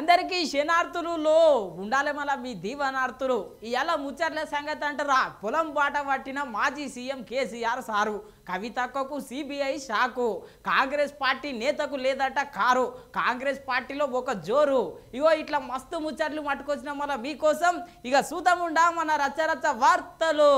అందరికీ శనార్థులు ఉండాలి మళ్ళీ మీ దీవనార్థులు ఇవాళ ముచ్చట్ల సంగతి అంటారా పొలం బాట పట్టిన మాజీ సీఎం కేసీఆర్ సారు కవితకు సిబిఐ షాకు కాంగ్రెస్ పార్టీ నేతకు లేదట కారు కాంగ్రెస్ పార్టీలో ఒక జోరు ఇగో ఇట్లా మస్తు ముచ్చట్లు పట్టుకొచ్చిన మళ్ళీ మీకోసం ఇక సూతముండా మన రచ్చరచ్చ వార్తలు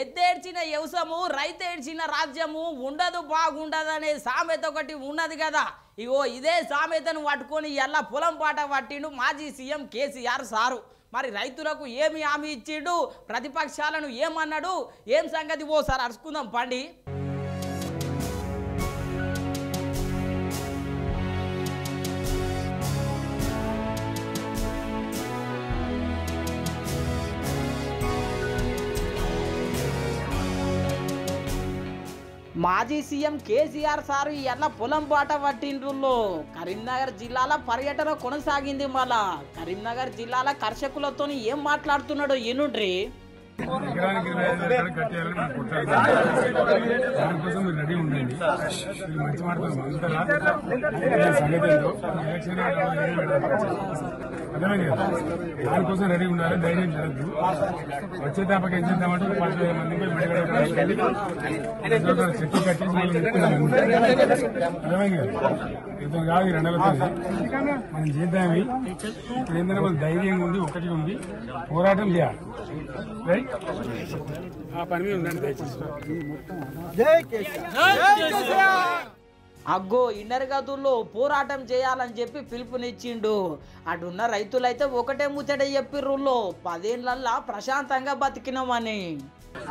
ఎద్దేడ్చిన వ్యవసాయము రైతేడ్చిన రాజ్యము ఉండదు బాగుండదనే సామెత ఒకటి ఉన్నది కదా ఇగో ఇదే సామెతను పట్టుకొని ఎలా పొలం పాట పట్టిండు మాజీ సీఎం కేసీఆర్ సారు మరి రైతులకు ఏమి హామీ ఇచ్చిండు ప్రతిపక్షాలను ఏమన్నాడు ఏం సంగతి ఓసారి అరుచుకుందాం పండి మాజీ సీఎం కేసీఆర్ సారు ఎల్ల పొలం బాట పట్టిండ్రుల్లో కరీంనగర్ జిల్లాల పర్యటన కొనసాగింది మళ్ళా కరీంనగర్ జిల్లాల కర్షకులతో ఏం మాట్లాడుతున్నాడో ఏనుండ్రి దానికోసం మీరు రెడీ ఉండండి మంచి అర్థమైంది కదా దానికోసం రెడీ ఉండాలి ధైర్యం జరగదు వచ్చే తప్పకి ఏం చేద్దామంటే 10,000 మంది చెట్టు కట్టేసి అర్థమైంది కదా ఇతను కాదు 2 మనం చేద్దామి ఇప్పుడు ఏంటంటే మనం ధైర్యంగా ఉండి ఒకటి ఉండి పోరాటం చేయాలి రైట్ ఆ పని మీద ఉండండి దయచేసి అగ్గో ఇన్నర్ గదుల్లో పోరాటం చేయాలని చెప్పి పిలుపునిచ్చిండు అటున్న రైతులైతే ఒకటే ముచ్చట చెప్పిర్రుల్లో 10 ఏళ్లల్లా ప్రశాంతంగా బతికినామని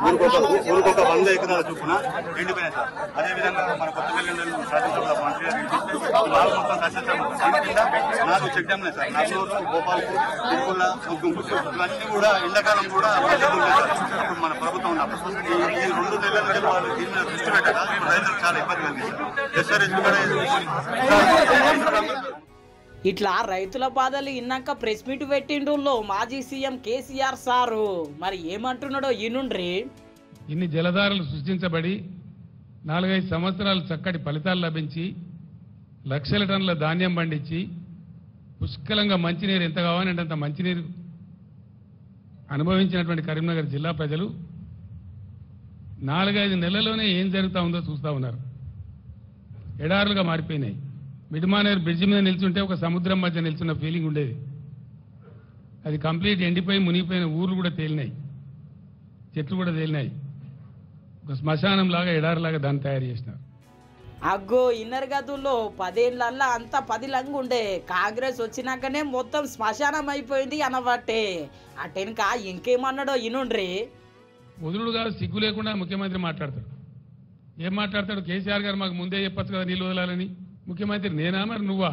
ఊరికొక 100 ఎకరాల చొప్పున ఎండిపోయినాయి సార్. అదేవిధంగా మన కొత్తపల్లి శాసనసభ మంత్రి నాకు check dam sir Nallur Gopalpur Tirumala ముగ్గుంపు ఇవన్నీ కూడా ఎండాకాలం కూడా ఇప్పుడు మన ప్రభుత్వం ఉన్నప్పుడు ఈ 2 నెలల నుండి వాళ్ళు దీని మీద దృష్టి పెట్టక రైతులకు చాలా ఇబ్బంది కలిగింది సార్. ఇట్లా రైతుల బాధలు ఇన్నాక ప్రెస్ మీట్ పెట్టిండుల్లో మాజీ సీఎం కేసీఆర్ సారు మరి ఏమంటున్నాడో ఈనుండ్రి ఇన్ని జలధారలు సృష్టించబడి 4-5 సంవత్సరాలు చక్కటి ఫలితాలు లభించి లక్షల టన్నుల ధాన్యం పండించి పుష్కలంగా మంచినీరు ఎంత కావాలంటే అంత మంచినీరు అనుభవించినటువంటి కరీంనగర్ జిల్లా ప్రజలు 4-5 నెలల్లోనే ఏం జరుగుతూ ఉందో చూస్తూ ఉన్నారు. ఎడారులుగా మారిపోయినాయి. మిడ్మానేర్ బ్రిడ్జి మీద నిల్చుంటే ఒక సముద్రం మధ్య నిల్చున్న ఫీలింగ్ ఉండేది. అది కంప్లీట్ ఎండిపోయి మునిగిపోయిన ఊర్లు కూడా తేలినాయి, చెట్లు కూడా తేలినాయి. ఒక శ్మశానం లాగా ఎడారిలాగా దాన్ని తయారు చేసినారు. అగ్గో ఇన్నర్ గదుల్లో 10 ఏళ్లల్లా అంతా 10 లంగు ఉండే కాంగ్రెస్ వచ్చినాకనే మొత్తం శ్మశానం అయిపోయింది అనబట్టే అటెనక ఇంకేమన్నాడో ఇనుండ్రి వదులుడు కాదు సిగ్గు లేకుండా ముఖ్యమంత్రి మాట్లాడతాడు. ఏం మాట్లాడతాడు? కేసీఆర్ గారు మాకు ముందే చెప్పచ్చు కదా నీళ్ళు వదలాలని. ముఖ్యమంత్రి నేనా మరి నువ్వా?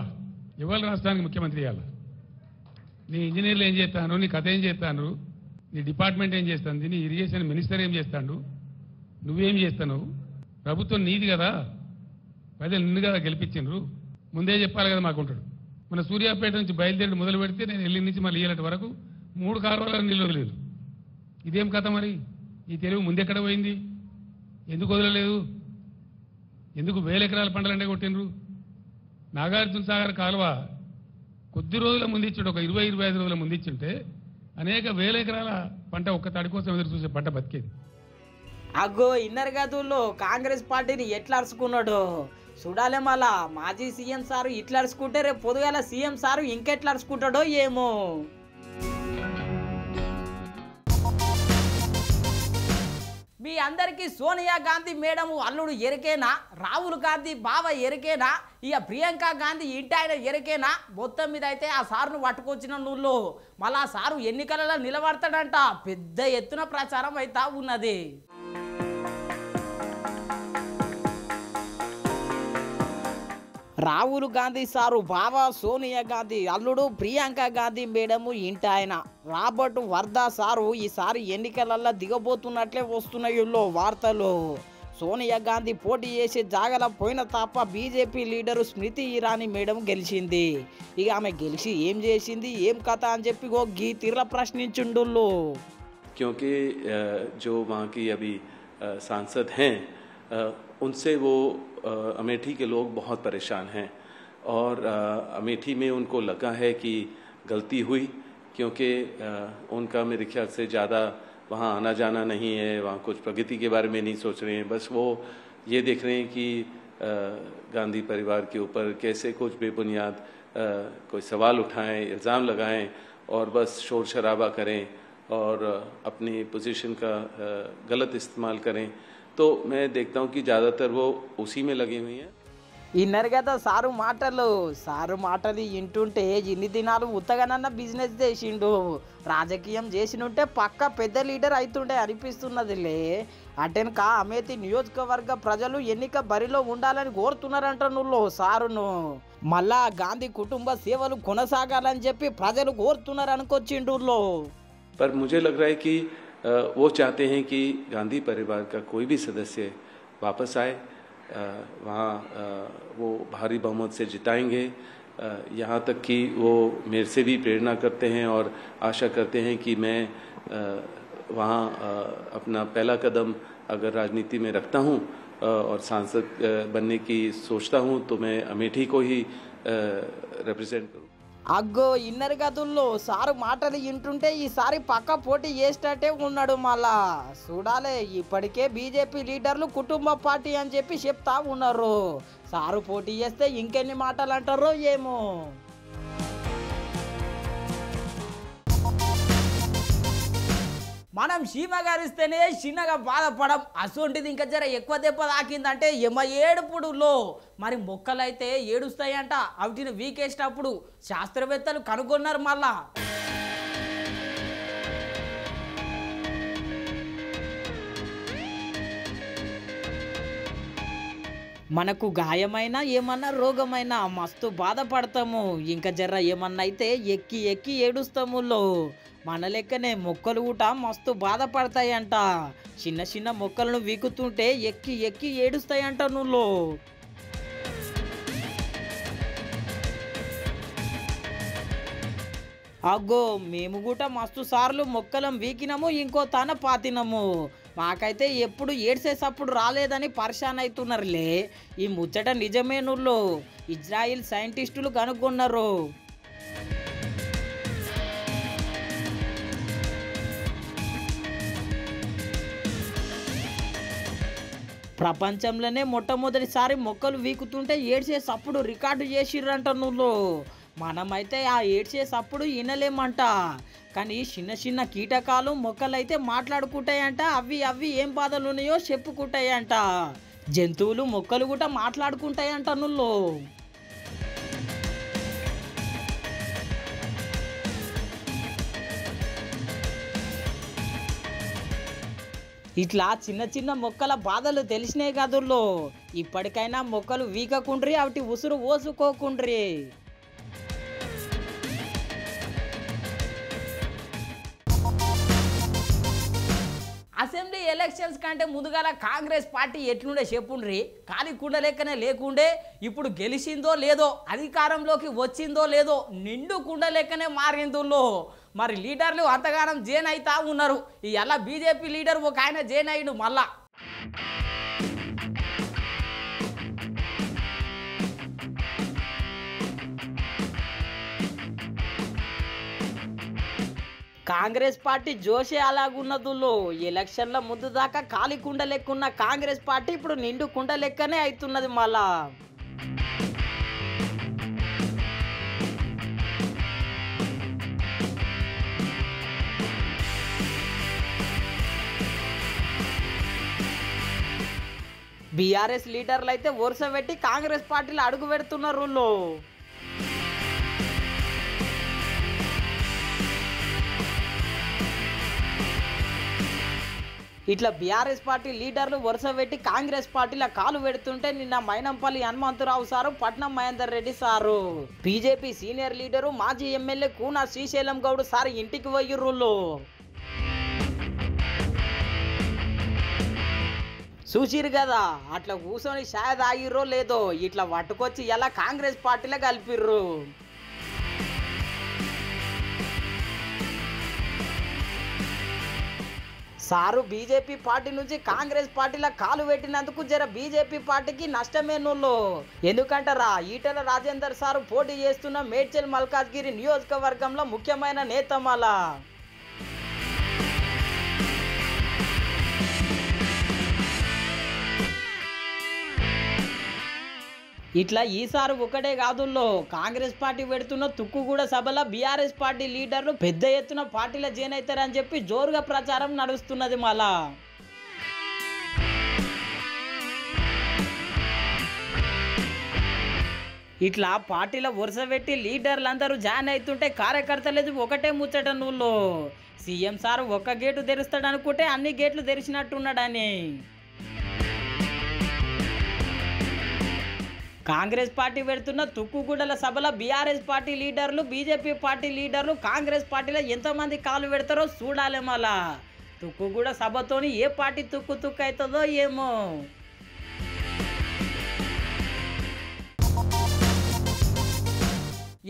ఇవాళ రాష్ట్రానికి ముఖ్యమంత్రి ఇవ్వాలి. నీ ఇంజనీర్లు ఏం చేస్తాను, నీ కథ ఏం చేస్తాను, నీ డిపార్ట్మెంట్ ఏం చేస్తుంది, నీ ఇరిగేషన్ మినిస్టర్ ఏం చేస్తాడు, నువ్వేం చేస్తాను? ప్రభుత్వం నీది కదా, ప్రజలు నిన్ను కదా గెలిపించిండ్రు, ముందే చెప్పాలి కదా మాకుంటాడు. మన సూర్యాపేట నుంచి బయలుదేరి మొదలు పెడితే నేను ఎల్లి నుంచి మళ్ళీ ఇయ్యలటి వరకు 3 కాలువల నీళ్ళు వదిలేదు. ఇదేం కథ మరి? ఈ తెలుగు ముందెక్కడ పోయింది? ఎందుకు వదలలేదు? ఎందుకు 1000 ఎకరాల పంటలంటే కొట్టిండ్రు? నాగార్జున సాగర్ కాలువ కొద్ది రోజుల ముందిచ్చుంటే ఒక 20-25 రోజుల ముందిచ్చుంటే అనేక 1000 ఎకరాల పంట ఒక్క తడి కోసం ఎదురు చూసే పంట బతికేది. అగ్గో ఇన్నర్ గదుల్లో కాంగ్రెస్ పార్టీని ఎట్లా అరుచుకున్నాడు చూడాలే. మళ్ళా మాజీ సీఎం సారు ఇట్లా అరుచుకుంటే రేపు పొద్దుగాల సీఎం సారు ఇంకెట్లా అరుచుకుంటాడో ఏమో. మీ అందరికీ సోనియా గాంధీ మేడం అల్లుడు ఎరికేనా, రాహుల్ గాంధీ బావ ఎరికేనా, ఇక ప్రియాంక గాంధీ ఇంటి ఆయన ఎరికేనా? మొత్తం మీద అయితే ఆ సారును పట్టుకొచ్చిన నువ్వు మళ్ళా సారు ఎన్నికలలో నిలబడతాడంట. పెద్ద ఎత్తున ప్రచారం అయితే ఉన్నది. రాహుల్ గాంధీ సారు బావ సోనియా గాంధీ అల్లుడు ప్రియాంక గాంధీ మేడము ఇంటి ఆయన రాబర్ట్ వర్ధా సారు ఈసారి ఎన్నికలల్లో దిగబోతున్నట్లే వస్తున్నాయిలో వార్తలు. సోనియా గాంధీ పోటీ చేసే జాగల పోయిన తప్ప BJP leader Smriti Irani madam గెలిచింది. ఇక ఆమె గెలిచి ఏం చేసింది, ఏం కథ అని చెప్పి గీ తీర్ల ప్రశ్నించుండు. क्योंकि जो वहाँ की अभी सांसद हैं उनसे वो अमेठी के लोग बहुत परेशान हैं और अमेठी में उनको लगा है कि गलती हुई, क्योंकि उनका मेरे ख्याल से ज़्यादा वहाँ आना जाना नहीं है, वहाँ कुछ प्रगति के बारे में नहीं सोच रहे हैं, बस वो ये देख रहे हैं कि गांधी परिवार के ऊपर कैसे कुछ बेबुनियाद कोई सवाल उठाएं, इल्ज़ाम लगाएं और बस शोर शराबा करें और अपनी पोजीशन का गलत इस्तेमाल करें। तो मैं देखता हूँ कि ज़्यादातर वो उसी में लगे हुए हैं। ఇన్నరు కదా సారు మాటలు వింటుంటే ఇన్ని దినాలు ఉత్తగానన్న బిజినెస్ చేసిండు, రాజకీయం చేసినుంటే పక్క పెద్ద లీడర్ అవుతుండే అనిపిస్తున్నదిలే. అటెన్కా అమేథీ నియోజకవర్గ ప్రజలు ఎన్నిక బరిలో ఉండాలని కోరుతున్నారంట నువ్వు సారును. మళ్ళా గాంధీ కుటుంబ సేవలు కొనసాగాలని చెప్పి ప్రజలు కోరుతున్నారు అనుకొచ్చిండు. पर मुझे लग रहा है कि वो चाहते हैं कि गांधी परिवार का कोई भी सदस्य वापस आए, वहाँ वो भारी बहुमत से जिताएंगे। यहाँ तक कि वो मेरे से भी प्रेरणा करते हैं और आशा करते हैं कि मैं वहाँ अपना पहला कदम अगर राजनीति में रखता हूँ और सांसद बनने की सोचता हूँ तो मैं अमेठी को ही रिप्रेजेंट करूँ। అగ్గో ఇన్నర్ గదుల్లో సారు మాటలు వింటుంటే ఈసారి పక్క పోటీ చేసేటట్టే ఉన్నాడు. మళ్ళా చూడాలి. ఇప్పటికే బీజేపీ లీడర్లు కుటుంబ పార్టీ అని చెప్పి చెప్తా ఉన్నారు. సారు పోటీ చేస్తే ఇంకెన్ని మాటలు అంటారో ఏమో. మనం సీమ గారిస్తేనే చిన్నగా బాధపడం, అసొంటిది ఇంకా జర ఎక్కువ దెబ్బ తాకిందంటే ఏడుపుడులో మరి మొక్కలైతే ఏడుస్తాయంట. వాటిని వీకేసేటప్పుడు శాస్త్రవేత్తలు కనుగొన్నారు. మళ్ళా మనకు గాయమైనా ఏమన్నా రోగమైనా మస్తు బాధపడతాము. ఇంకా జర్ర ఏమన్నా అయితే ఎక్కి ఎక్కి ఏడుస్తాము. మన లెక్కనే మొక్కలు కూడా మస్తు బాధపడతాయంట. చిన్న చిన్న మొక్కలను వీకుతుంటే ఎక్కి ఎక్కి ఏడుస్తాయంట. నువ్వు అగ్గో మేము కూడా మస్తు సార్లు మొక్కలం వీకినము, ఇంకో తన పాతినము. మాకైతే ఎప్పుడు ఏడ్సేసప్పుడు రాలేదని పరిశాన్ అవుతున్నారులే. ఈ ముచ్చట నిజమే. నువ్వు ఇజ్రాయిల్ సైంటిస్టులు కనుగొన్నారు. ప్రపంచంలోనే మొట్టమొదటిసారి మొక్కలు వీకుతుంటే ఏడ్చే సప్పుడు రికార్డు చేసిర్రంట. నువ్వు మనమైతే ఆ ఏడ్చే సప్పుడు వినలేమంట. కానీ చిన్న చిన్న కీటకాలు మొక్కలైతే మాట్లాడుకుంటాయంట. అవి ఏం బాధలు ఉన్నాయో చెప్పుకుంటాయంట. జంతువులు మొక్కలు కూడా మాట్లాడుకుంటాయంట. నువ్వు ఇట్లా చిన్న చిన్న మొక్కల బాధలు తెలిసినాయి కదుల్లో. ఇప్పటికైనా మొక్కలు వీకకుండ్రి, అవి ఉసురు ఓసుకోకుండ్రి. అసెంబ్లీ ఎలక్షన్స్ కంటే ముందుగాల కాంగ్రెస్ పార్టీ ఎట్లుండే చెప్పుండ్రి. ఖాళీ కుండ లెక్కనే లేకుండే, ఇప్పుడు గెలిచిందో లేదో, అధికారంలోకి వచ్చిందో లేదో నిండు కుండ లెక్కనే మారిందో. మరి లీడర్లు అంతగానం జైన్ అవుతా ఉన్నారు. ఇలా బీజేపీ లీడర్ ఒక ఆయన జైన్ అయ్యిండు. మళ్ళా కాంగ్రెస్ పార్టీ జోషే అలాగున్నదులో. ఎలక్షన్ల ముందు దాకా ఖాళీ కుండ లెక్కున్న కాంగ్రెస్ పార్టీ ఇప్పుడు నిండు కుండ లెక్కనే అవుతున్నది. మళ్ళా బీఆర్ఎస్ లీడర్లు అయితే వరుస పెట్టి కాంగ్రెస్ పార్టీలో అడుగు పెడుతున్నారు. ఇట్లా బీఆర్ఎస్ పార్టీ లీడర్లు వరుస పెట్టి కాంగ్రెస్ పార్టీలో కాలు పెడుతుంటే నిన్న మైనంపల్లి హనుమంతరావు సారు, పట్నం Mahender Reddy sir, BJP senior leader మాజీ ఎమ్మెల్యే కూనా శ్రీశైలం గౌడ్ సార్ ఇంటికి పోయిర్రు. చూసిరు కదా, అట్లా కూర్చొని ఛాయ్ తాగిర్రో లేదో ఇట్లా పట్టుకొచ్చి ఎలా కాంగ్రెస్ పార్టీలో కలిపిర్రు. సారు బీజేపీ పార్టీ నుంచి కాంగ్రెస్ పార్టీలో కాలు పెట్టినందుకు జర బీజేపీ పార్టీకి నష్టమే నూళ్ళు. ఎందుకంటారా, ఈటెల రాజేందర్ సారు పోటీ చేస్తున్న మేడ్చల్ మల్కాజ్గిరి నియోజకవర్గంలో ముఖ్యమైన నేతమాల. ఇట్లా ఈసారి ఒకటే కాదుల్లో కాంగ్రెస్ పార్టీ పెడుతున్న తుక్కుగూడ సభలో బీఆర్ఎస్ పార్టీ లీడర్లు పెద్ద ఎత్తున పార్టీలో జాయిన్ అవుతారని చెప్పి జోరుగా ప్రచారం నడుస్తున్నది. మళ్ళా ఇట్లా పార్టీలో వరుస పెట్టి లీడర్లందరూ జాయిన్ అవుతుంటే కార్యకర్తలేదు ఒకటే ముచ్చట నూళ్ళు. సీఎం సార్ ఒక్క గేటు తెరుస్తాడు అనుకుంటే అన్ని గేట్లు తెరిచినట్టున్నాడని. కాంగ్రెస్ పార్టీ పెడుతున్న తుక్కుగూడల సభలో బీఆర్ఎస్ పార్టీ లీడర్లు బీజేపీ పార్టీ లీడర్లు కాంగ్రెస్ పార్టీలో ఎంతమంది కాలు పెడతారో చూడాలి. మళ్ళా తుక్కుగూడ సభతోని ఏ పార్టీ తుక్కు అవుతుందో ఏమో.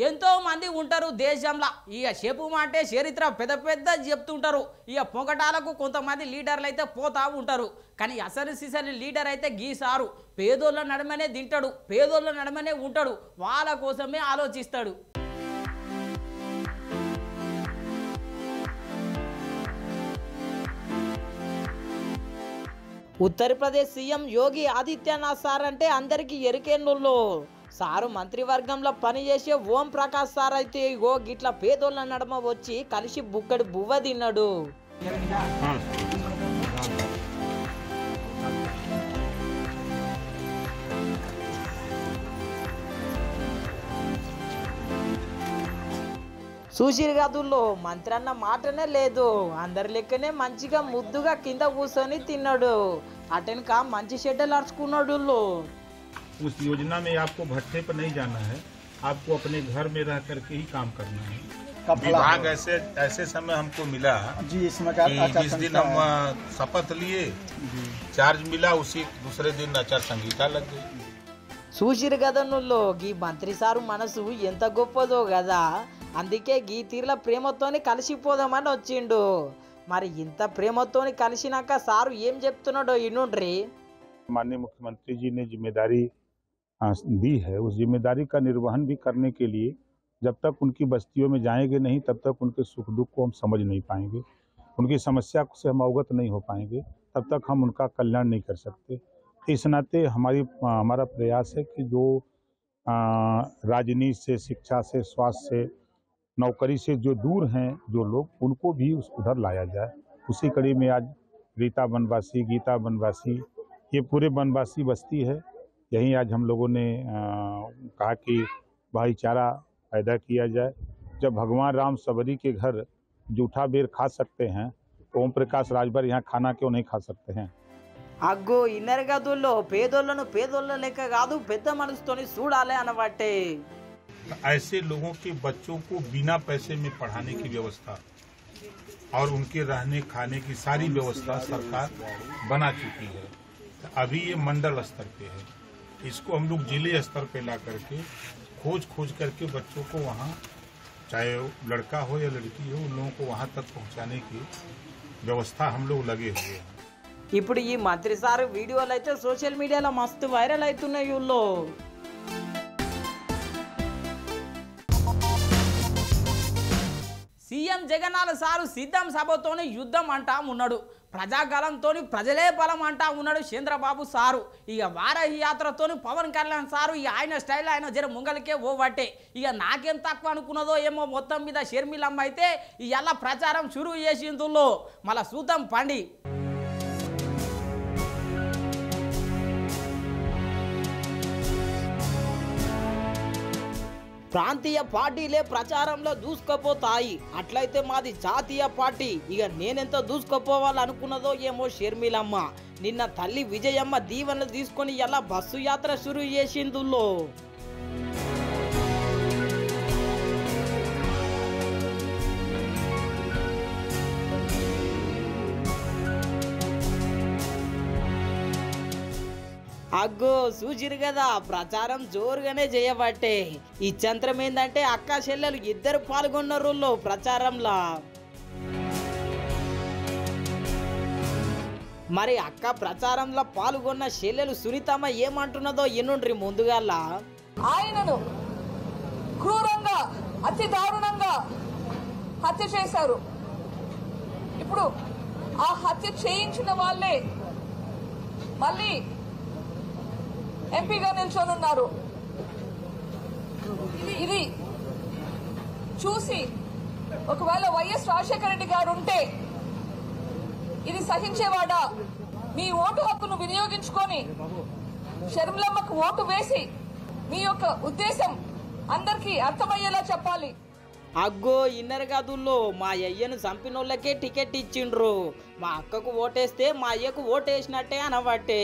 ఎంతో మంది ఉంటారు దేశంలో. ఇక చెప్పు అంటే చరిత్ర పెద్ద పెద్ద చెప్తుంటారు. ఇక పొగటాలకు కొంతమంది లీడర్లు అయితే పోతా ఉంటారు. కానీ అసలు సిసలు లీడర్ అయితే గీసారు పేదోళ్ళ నడమనే తింటాడు, పేదోళ్ళ నడమనే ఉంటాడు, వాళ్ళ కోసమే ఆలోచిస్తాడు. ఉత్తరప్రదేశ్ సీఎం యోగి ఆదిత్యనాథ్ సార్ అంటే అందరికీ ఎరికేనోళ్ళు. సారు మంత్రివర్గంలో పనిచేసే ఓం ప్రకాష్ సార్ అయితే ఇగో గిట్ల పేదోళ్ళ నడమ వచ్చి కలిసి బుక్కడి బువ్వ తిన్నాడు. చూసిరు గదుల్లో మంత్రి అన్న మాటనే లేదు. అందరి లెక్కనే మంచిగా ముద్దుగా కింద కూర్చొని తిన్నాడు. అటెనక మంచి షెడ్డలు అరుచుకున్నాడు. उस योजना में आपको भट्टे पर नहीं जाना है, आपको अपने घर में रह करके ही काम करना है। विभाग ऐसे समय हमको मिला जी, इसमें कि जिस दिन हम शपथ लिए चार्ज मिला उसी दूसरे दिन आचार संहिता लग गई। చూసిరు కదా నువ్వు గీ మంత్రి సారు మనసు ఎంత గొప్పదో కదా. అందుకే గీ తీర్ల ప్రేమతోని కలిసిపోదామని వచ్చిండు. మరి ఇంత ప్రేమతోని కలిసినాక సారు ఏం చెప్తున్నాడో ఇనుండ్రి. माननीय मुख्यमंत्री जी ने जिम्मेदारी दी है, उस जिम्मेदारी का निर्वहन भी करने के लिए जब तक उनकी बस्तियों में जाएंगे नहीं तब तक उनके सुख दुख को हम समझ नहीं पाएंगे, उनकी समस्या से हम अवगत नहीं हो पाएंगे, तब तक हम उनका कल्याण नहीं कर सकते। इस नाते हमारा प्रयास है कि जो राजनीति से, शिक्षा से, स्वास्थ्य से, नौकरी से जो दूर हैं जो लोग, उनको भी उधर लाया जाए। उसी कड़ी में आज रीता बनवासी, गीता बनवासी, ये पूरे बनवासी बस्ती है, यहीं आज हम लोगों ने कहा कि भाईचारा पैदा किया जाए। जब भगवान राम सबरी के घर जूठा बेर खा सकते हैं तो ओम प्रकाश राजभर यहाँ खाना क्यों नहीं खा सकते हैं। అగ్గో ఇన్నర్ గదుల్లో పేదోళ్ళను పేదోళ్ళ లెక్క కాదు పెద్ద మనసుతోని చూడాలి అనబట్టే. ऐसे लोगों के बच्चों को बिना पैसे में पढ़ाने की व्यवस्था और उनके रहने खाने की सारी व्यवस्था सरकार बना चुकी है। अभी ये मंडल स्तर पे है, इसको हम लोग जिले स्तर पे ला करके खोज करके बच्चों को वहाँ, चाहे लड़का हो या लड़की हो, उन लोगों को वहाँ तक पहुँचाने की व्यवस्था हम लोग लगे हुए हैं। ఇప్పుడు ఈ మంత్రి సార్ వీడియోలు అయితే సోషల్ మీడియాలో మస్తు వైరల్ అవుతున్నాయి. ఊళ్ళో సీఎం జగన్నాథ్ సారు సిద్ధం సభతోని యుద్ధం అంటా ఉన్నాడు. ప్రజాగలంతోని ప్రజలే బలం అంటా ఉన్నాడు చంద్రబాబు సారు. ఇక వారాహి యాత్రతోని పవన్ కళ్యాణ్ సారు ఇక ఆయన స్టైల్ ఆయన జర ముంగలికే ఓవట్టే. ఇక నాకేం తక్కువ అనుకున్నదో ఏమో మొత్తం మీద షర్మిలమ్మ అయితే ఇలా ప్రచారం షురూ చేసిందులో మళ్ళా చూద్దాం పండి. ప్రాంతీయ పార్టీలే ప్రచారంలో దూసుకుపోతాయి, అట్లయితే మాది జాతీయ పార్టీ. ఇక నేనెంత దూసుకుపోవాలనుకున్నదో ఏమో షర్మిలమ్మ. నిన్న తల్లి విజయమ్మ దీవెనలు తీసుకొని ఎలా బస్సు యాత్ర షురూ చేసిందులో. అగ్గో చూసిరు కదా, ప్రచారం జోరుగానే చేయబట్టే. ఈ చంత్రం ఏంటంటే అక్క చెల్లెలు ఇద్దరు పాల్గొన్నారు ప్రచారంలో. మరి అక్క ప్రచారంలో పాల్గొన్న చెల్లెలు సునీతమ్మ ఏమంటున్నదో ఎన్నుండ్రి ముందుగాల. ఆయనను క్రూరంగా అతి దారుణంగా హత్య చేశారు. ఇప్పుడు ఆ హత్య చేయించిన వాళ్ళే మళ్ళీ ఎంపీగా నిల్చొనున్నారు. ఇది చూసి ఒకవేళ వైఎస్ రాజశేఖర రెడ్డి గారు ఉంటే ఇది సహించేవాడా? మీ ఓటు హక్కును వినియోగించుకొని షర్మిలమ్మకు ఓటు వేసి మీ యొక్క ఉద్దేశం అందరికీ అర్థమయ్యేలా చెప్పాలి. అగ్గో ఇన్నర్ గదుల్లో మా అయ్యను చంపినోళ్ళకే టికెట్ ఇచ్చిండ్రు, మా అక్కకు ఓటేస్తే మా అయ్యకు ఓటేసినట్టే అనబట్టే.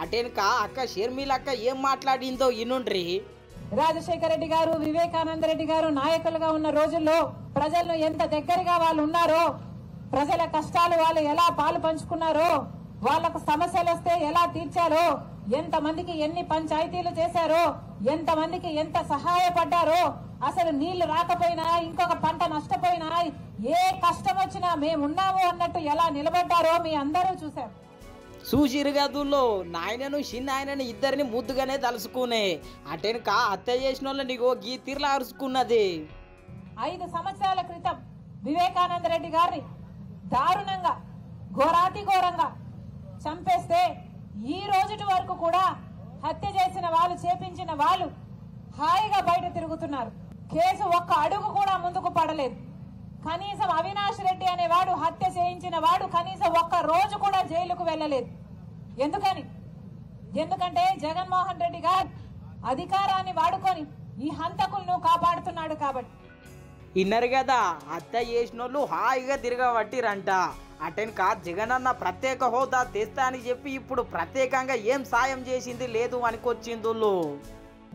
అటెనక అక్క షర్మిలక్క ఏం మాట్లాడిందో ఇనుండ్రి. రాజశేఖర రెడ్డి గారు, వివేకానంద రెడ్డి గారు నాయకులుగా ఉన్న రోజుల్లో ప్రజలను ఎంత దగ్గరగా వాళ్ళు ఉన్నారో, ప్రజల కష్టాలు వాళ్ళు ఎలా పాలు పంచుకున్నారో, వాళ్లకు సమస్యలు వస్తే ఎలా తీర్చారో, ఎంతమందికి ఎన్ని పంచాయతీలు చేశారో, ఎంతమందికి ఎంత సహాయపడ్డారో, అసలు నీళ్లు రాకపోయినా ఇంకొక పంట నష్టపోయినా ఏ కష్టం వచ్చినా మేమున్నాము అన్నట్టు ఎలా నిలబడ్డారో మీ అందరూ చూశారు. చూసిరు గదుల్లో నాయనను చిన్నాయనను ఇద్దరిని ముద్దుగానే తలుసుకునే. అటెనక హత్య చేసిన వాళ్ళని గీ తీర్లా అరుచుకున్నది. 5 సంవత్సరాల క్రితం వివేకానంద రెడ్డి గారిని దారుణంగా ఘోరాతి ఘోరంగా చంపేస్తే ఈ రోజుటి వరకు కూడా హత్య చేసిన వాళ్ళు, చేపించిన వాళ్ళు హాయిగా బయట తిరుగుతున్నారు. కేసు ఒక్క అడుగు కూడా ముందుకు పడలేదు. కనీసం అవినాష్ రెడ్డి అనేవాడు హత్య చేయించిన వాడు కనీసం ఒక్క రోజు కూడా జైలుకు వెళ్ళలేదు. ఎందుకంటే జగన్మోహన్ రెడ్డి గారు అధికారాన్ని వాడుకొని ఈ హంతకులను కాపాడుతున్నాడు కాబట్టి. ఇన్నరు కదా హత్య చేసినోళ్ళు హాయిగా తిరగబట్టిరంట. అటెనక జగనన్న ప్రత్యేక హోదా తెస్తా అని చెప్పి ఇప్పుడు ప్రత్యేకంగా ఏం సాయం చేసింది లేదు అనుకొచ్చిందుళ్ళు.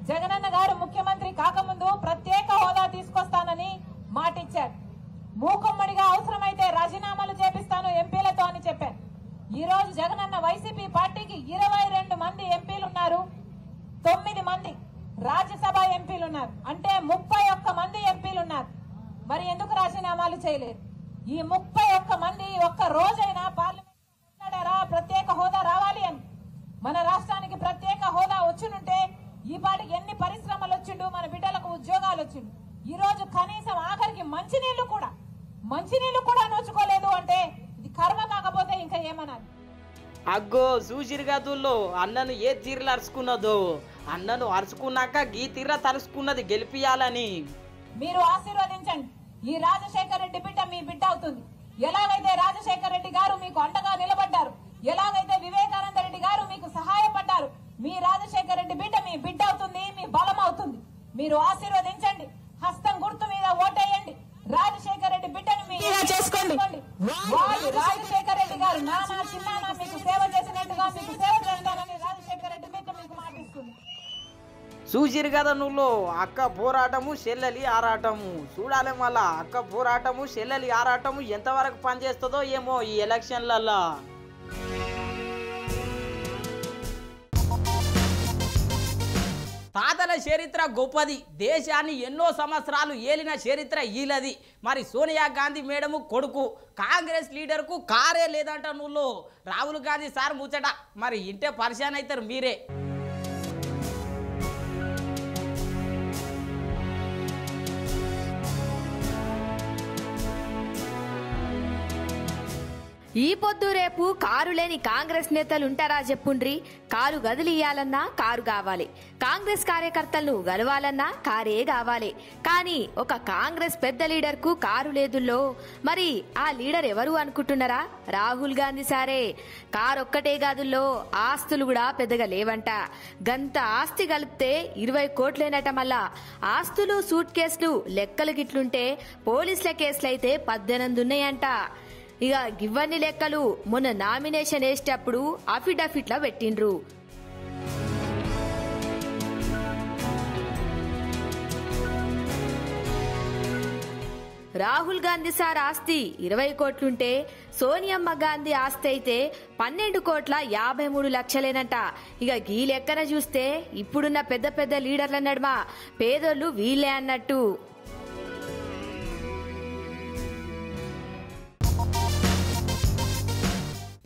జగనన్న గారు ముఖ్యమంత్రి కాకముందు ప్రత్యేక హోదా తీసుకొస్తానని మాటిచ్చారు. మూకుమ్మడిగా అవసరమైతే రాజీనామాలు చేపిస్తాను ఎంపీలతో అని చెప్పారు. ఈ రోజు జగనన్న వైసీపీ పార్టీకి 22 మంది ఎంపీలున్నారు, 9 మంది రాజ్యసభ ఎంపీలున్నారు, అంటే 31 మంది ఎంపీలున్నారు. మరి ఎందుకు రాజీనామాలు చేయలేరు? ఈ 31 మంది ఒక్క రోజైనా పార్లమెంట్ మాట్లాడారా ప్రత్యేక హోదా రావాలి అని? మన రాష్ట్రానికి ప్రత్యేక హోదా వచ్చినుంటే ఈ పాటికి ఎన్ని పరిశ్రమలు వచ్చిండు, మన బిడ్డలకు ఉద్యోగాలు వచ్చిండు. ఈ రోజు కనీసం ఆఖరికి మంచినీళ్లు కూడా నోచుకోలేదు అంటే ఇది కర్మ కాకపోతే ఇంకా ఏమనాలి? అగ్గో చూసిరు గదుల్లో అన్నను ఏ తీర్లు అరుచుకున్నదో. అన్నను అరుచుకున్నాక గీ తీర్ల తలుసుకున్నది గెలిపియాలని. మీరు ఆశీర్వదించండి. ఈ రాజశేఖర రెడ్డి బిడ్డ మీ బిడ్డ అవుతుంది. ఎలాగైతే రాజశేఖర రెడ్డి గారు మీకు అండగా నిలబడ్డారు, ఎలాగైతే వివేకానంద రెడ్డి గారు మీకు సహాయపడ్డారు, మీ రాజశేఖర రెడ్డి బిడ్డ మీ బిడ్డ అవుతుంది, మీ బలం అవుతుంది. మీరు ఆశీర్వదించండి, హస్తం గుర్తు మీద ఓటేయండి, రాజశేఖర రెడ్డి బిడ్డను చేసుకోండి. వాళ్ళు రాజశేఖర రెడ్డి గారు నానా చిన్నానా మీకు సేవ చేసినట్టుగా మీకు సేవ చేస్తానని రాజశేఖర రెడ్డి బిడ్డ మీకు మాటిస్తుంది. చూసిరు కదా నువ్వు అక్క పోరాటము చెల్లెలి ఆరాటము. చూడాలి మళ్ళా అక్క పోరాటము చెల్లెలి ఆరాటము ఎంతవరకు పనిచేస్తుందో ఏమో ఈ ఎలక్షన్లల్లో. తాతల చరిత్ర గొప్పది, దేశాన్ని ఎన్నో సంవత్సరాలు ఏలిన చరిత్ర ఈలది. మరి సోనియా గాంధీ మేడము కొడుకు కాంగ్రెస్ లీడర్కు కారే లేదంట నువ్వు. రాహుల్ గాంధీ సార్ ముచ్చట మరి ఇంటే పరిశాన్ అవుతారు మీరే. ఈ పొద్దు రేపు కారు లేని కాంగ్రెస్ నేతలు ఉంటారా చెప్పుండ్రి. కారు గదిలియాలన్నా కారు కావాలి, కాంగ్రెస్ కార్యకర్తలను గలవాలన్నా కారే కావాలి. కానీ ఒక కాంగ్రెస్ పెద్ద లీడర్ కు కారు లేదుల్లో. మరి ఆ లీడర్ ఎవరు అనుకుంటున్నారా? రాహుల్ గాంధీ సారే. కారు ఒక్కటే కాదుల్లో, ఆస్తులు కూడా పెద్దగా లేవంట. గంత ఆస్తి కలిపితే 20 కోట్లేనట. మళ్ళా ఆస్తులు సూట్ కేసులు లెక్కలు గిట్లుంటే పోలీసుల కేసులైతే 18 ఉన్నాయంట. ఇక ఇవన్నీ లెక్కలు మొన్న నామినేషన్ వేసేటప్పుడు అఫిడవిట్లో పెట్టిండ్రు. రాహుల్ గాంధీ సార్ ఆస్తి 20 కోట్లుంటే సోనియమ్మ గాంధీ ఆస్తి అయితే 12,53,00,000 ఇక ఈ లెక్కన చూస్తే ఇప్పుడున్న పెద్ద పెద్ద లీడర్ల నడుమ పేదోళ్ళు వీళ్ళే అన్నట్టు.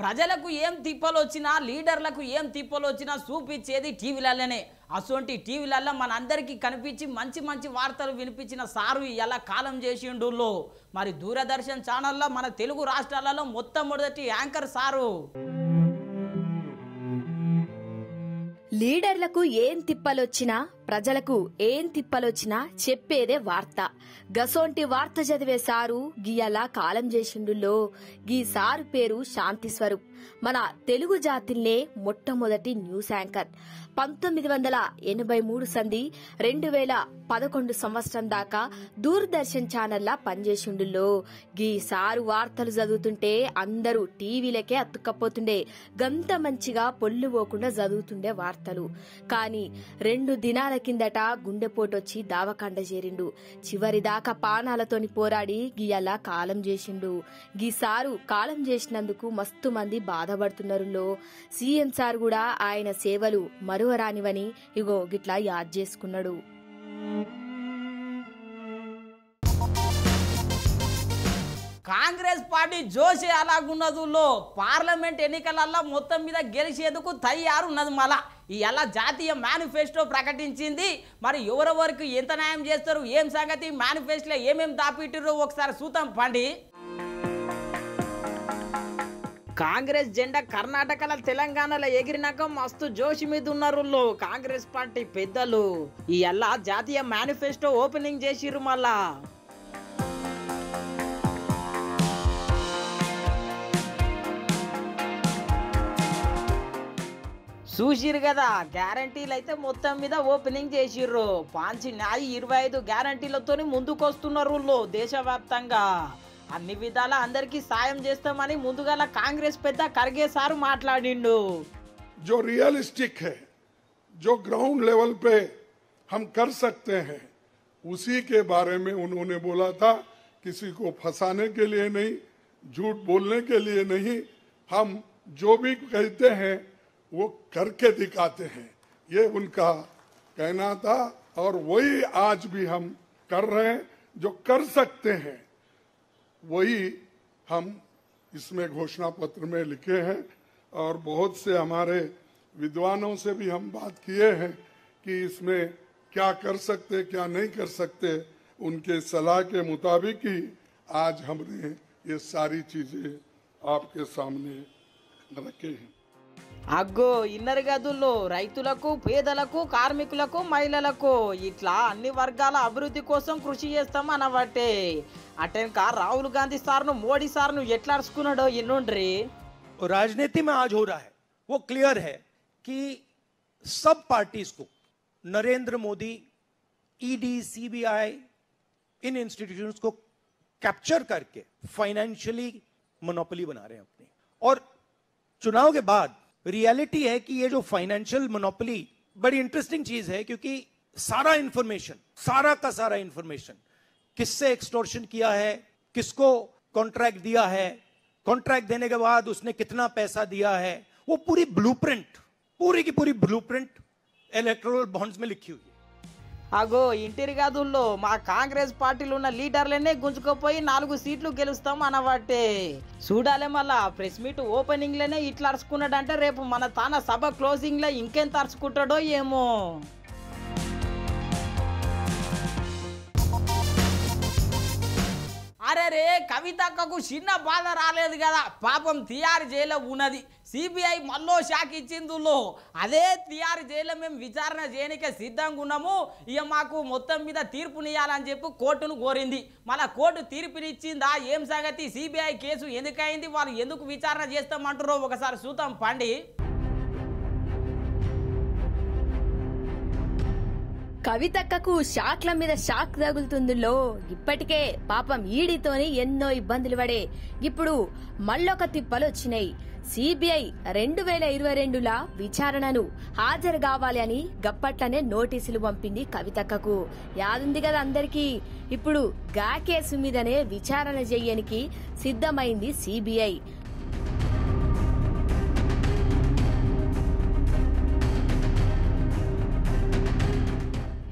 ప్రజలకు ఏం తిప్పలు వచ్చినా లీడర్లకు ఏం తిప్పలు వచ్చినా చూపించేది టీవీలలోనే. అసొంటి టీవీలలో మనందరికీ కనిపించి మంచి మంచి వార్తలు వినిపించిన సారు ఎలా కాలం చేసిండు. మరి దూరదర్శన్ ఛానల్లో మన తెలుగు రాష్ట్రాలలో మొట్టమొదటి యాంకర్ సారు. లీడర్లకు ఏం తిప్పలొచ్చినా ప్రజలకు ఏం తిప్పలొచ్చినా చెప్పేదే వార్త. గసోంటి వార్త చదివే సారు గీయలా కాలం చేసిండుల్లో. గీ సారు పేరు శాంతి స్వరూప్. మన తెలుగు జాతిల్నే మొట్టమొదటి న్యూస్ యాంకర్. 1983 సంధి 2011 సంవత్సరం దాకా దూరదర్శన్ ఛానల్లా పనిచేసిండుల్లో. గీ సారు వార్తలు చదువుతుంటే అందరూ టీవీలకే అతుక్కపోతుండే. గంత మంచిగా పొల్లు పోకుండా చదువుతుండే వార్తలు. కానీ 2 దినాల కిందట గుండెపోటొచ్చి దావకండ చేరిండు. చివరి దాకా పానాలతోని పోరాడి గీయలా కాలం చేసిండు. గీ సారు కాలం చేసినందుకు మస్తు మంది బాధపడుతున్నారు. సీఎం సార్ కూడా ఆయన సేవలు మరువరానివని ఇగో గిట్లా యాద్ చేసుకున్నాడు. కాంగ్రెస్ పార్టీ జోషే అలాగున్నదులో పార్లమెంట్ ఎన్నికలలో మొత్తం మీద గెలిచేందుకు తయారున్నది. మళ్ళా ఇలా జాతీయ మేనిఫెస్టో ప్రకటించింది. మరి ఎవరెవరికి ఎంత న్యాయం చేస్తారు, ఏం సంగతి, మేనిఫెస్టోలో ఏమేమి దాపిట్టిరో ఒకసారి చూద్దాం పండి. కాంగ్రెస్ జెండా కర్ణాటకలో తెలంగాణలో ఎగిరినాక మస్తు జోషి మీద ఉన్నారు కాంగ్రెస్ పార్టీ పెద్దలు. ఇలా జాతీయ మేనిఫెస్టో ఓపెనింగ్ చేసిర్రు. మళ్ళా చూసిరు కదా, గ్యారంటీలు అయితే మొత్తం మీద ఓపెనింగ్ చేసిర్రు. పాంచి న్యాయ 25 గ్యారంటీలతో ముందుకొస్తున్నారు దేశవ్యాప్తంగా. అన్ని విధాల అందరికీ సాయం చేస్తామని ముందుగా కాంగ్రెస్ పెద్ద ఖర్గే సారు మాట్లాడిండు. जो रियलिस्टिक है, जो ग्राउंड लेवल पे हम कर सकते हैं, उसी के बारे में उन्होंने बोला था. किसी को फंसाने के लिए नहीं, झूठ बोलने के लिए नहीं, हम जो भी कहते हैं वो करके दिखाते हैं, ये उनका कहना था. और वही आज भी हम कर रहे हैं. जो कर सकते हैं वही हम इसमें घोषणा पत्र में लिखे हैं. और बहुत से हमारे विद्वानों से भी हम बात किए हैं कि इसमें क्या कर सकते क्या नहीं कर सकते. उनके सलाह के मुताबिक ही आज हमने ये सारी चीजें आपके सामने रखे हैं. అగ్గో ఇన్నర్ గదుల్లో రైతులకు, పేదలకు, కార్మికులకు, మహిళలకు ఇట్లా అన్ని వర్గాల అభివృద్ధి కోసం కృషి చేస్తాం అనబట్టే. అటెనక రాహుల్ గాంధీ సార్ను, మోడీ సార్ను ఎట్లా అరుచుకున్నాడో ఇన్నుండ్రి. राजनीति में आज हो रहा है वो क्लियर है कि सब पार्टीज को नरेंद्र मोदी, ईडी, सीबीआई, इन इंस्टीट्यूशंस को कैप्चर करके फाइनेंशियली मोनोपोली बना रहे हैं अपनी. और चुनाव के बाद रियलिटी है कि ये जो फाइनेंशियल मोनोपोली बड़ी इंटरेस्टिंग चीज है, क्योंकि सारा इंफॉर्मेशन, सारा का सारा इंफॉर्मेशन, किससे एक्सटॉर्शन किया है, किसको कॉन्ट्रैक्ट दिया है, कॉन्ट्रैक्ट देने के बाद उसने कितना पैसा दिया है, वो पूरी ब्लूप्रिंट, पूरी की पूरी ब्लूप्रिंट इलेक्टोरल बॉन्ड्स में लिखी हुई है. అగో ఇంటిరి గదుల్లో మా కాంగ్రెస్ పార్టీలో ఉన్న లీడర్లనే గుంజుకుపోయి 4 సీట్లు గెలుస్తాం అనబట్టే. చూడాలి మళ్ళా ప్రెస్ మీట్ ఓపెనింగ్ లోనే ఇట్లా అరుచుకున్నాడంటే రేపు మన తాన సభ క్లోజింగ్ లో ఇంకెంత అరుచుకుంటాడో ఏమో. అరే రే కవితక్కకు చిన్న బాధ రాలేదు కదా, పాపం తిహార్ జైల్లో ఉన్నది. సిబిఐ మళ్ళీ షాక్ ఇచ్చిందులో. అదే తిహార్ జైల్లో మేము విచారణ చేయనికే సిద్ధంగా ఉన్నాము, ఇక మాకు మొత్తం మీద తీర్పునియాలని చెప్పి కోర్టును కోరింది. మళ్ళీ కోర్టు తీర్పునిచ్చిందా, ఏం సంగతి, సిబిఐ కేసు ఎందుకైంది, వాళ్ళు ఎందుకు విచారణ చేస్తామంటారో ఒకసారి చూద్దాం పండి. కవితక్కకు షాక్ల మీద షాక్ తగులుతుందిలో. ఇప్పటికే పాపం ఈడీతోని ఎన్నో ఇబ్బందులు పడే ఇప్పుడు మళ్ళొక తిప్పలు వచ్చినాయి. సిబిఐ 2022లా విచారణను హాజరు కావాలి అని గప్పట్లనే నోటీసులు పంపింది కవితక్కకు. యాదుంది కదా అందరికీ. ఇప్పుడు గా కేసు మీదనే విచారణ చేయడానికి సిద్ధమైంది సిబిఐ.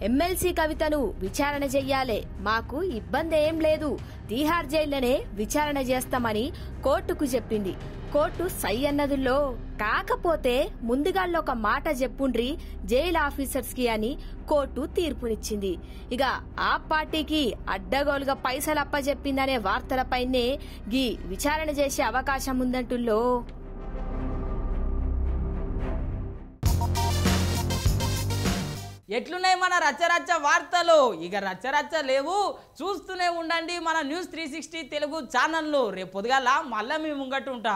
ఎమ్మెల్సీ కవితను విచారణ చెయ్యాలే, మాకు ఇబ్బంది ఏం లేదు, తీహార్ జైల్లోనే విచారణ చేస్తామని కోర్టుకు చెప్పింది. కోర్టు సై అన్నదుల్లో కాకపోతే ముందుగాల్లో ఒక మాట చెప్పుండ్రి జైలు ఆఫీసర్స్ కి అని కోర్టు తీర్పునిచ్చింది. ఇక ఆ పార్టీకి అడ్డగోలుగా పైసలు అప్పచెప్పిందనే వార్తలపైనే గీ విచారణ చేసే అవకాశం ఉందంటుల్లో. ఎట్లున్నాయి మన రచ్చరచ్చ వార్తలు? ఇక రచ్చరచ్చ లేవు, చూస్తూనే ఉండండి మన న్యూస్ 360 తెలుగు ఛానల్ను. రేపు పొద్దుగాల మళ్ళీ మీ ముంగట్టు ఉంటా.